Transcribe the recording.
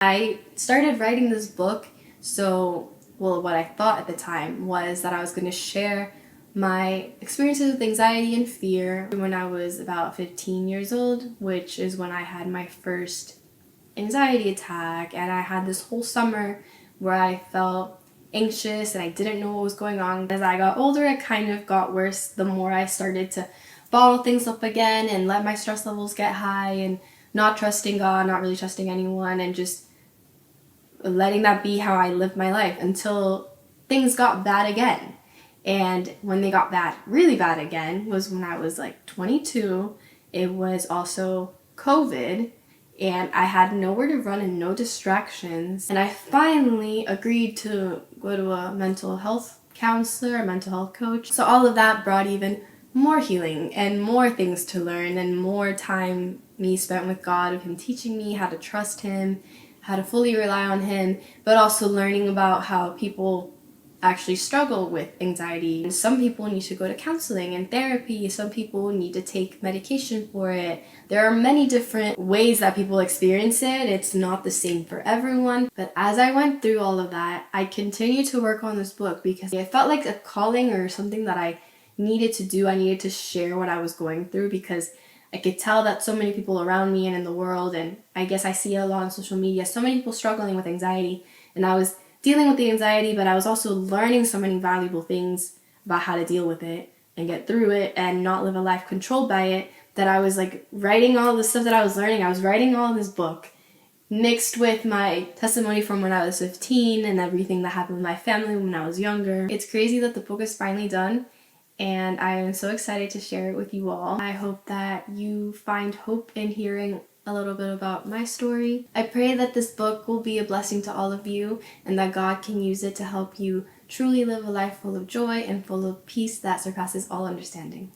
I started writing this book, what I thought at the time was that I was going to share my experiences with anxiety and fear when I was about 15 years old, which is when I had my first anxiety attack, and I had this whole summer where I felt anxious and I didn't know what was going on. As I got older, it kind of got worse the more I started to bottle things up again and let my stress levels get high and not trusting God, not really trusting anyone, and just letting that be how I lived my life until things got bad again. And when they got bad, really bad again, was when I was like 22. It was also COVID, and I had nowhere to run and no distractions. And I finally agreed to go to a mental health counselor, a mental health coach. So all of that brought even more healing and more things to learn and more time me spent with God, of Him teaching me how to trust Him, how to fully rely on Him, but also learning about how people actually struggle with anxiety. And some people need to go to counseling and therapy. Some people need to take medication for it. There are many different ways that people experience it. It's not the same for everyone. But as I went through all of that, I continued to work on this book because it felt like a calling or something that I needed to do. I needed to share what I was going through because I could tell that so many people around me and in the world, and I guess I see it a lot on social media, so many people struggling with anxiety. And I was dealing with the anxiety, but I was also learning so many valuable things about how to deal with it and get through it and not live a life controlled by it, that I was like writing all the stuff that I was learning. I was writing all this book mixed with my testimony from when I was 15 and everything that happened with my family when I was younger. It's crazy that the book is finally done, and I am so excited to share it with you all. I hope that you find hope in hearing a little bit about my story. I pray that this book will be a blessing to all of you and that God can use it to help you truly live a life full of joy and full of peace that surpasses all understanding.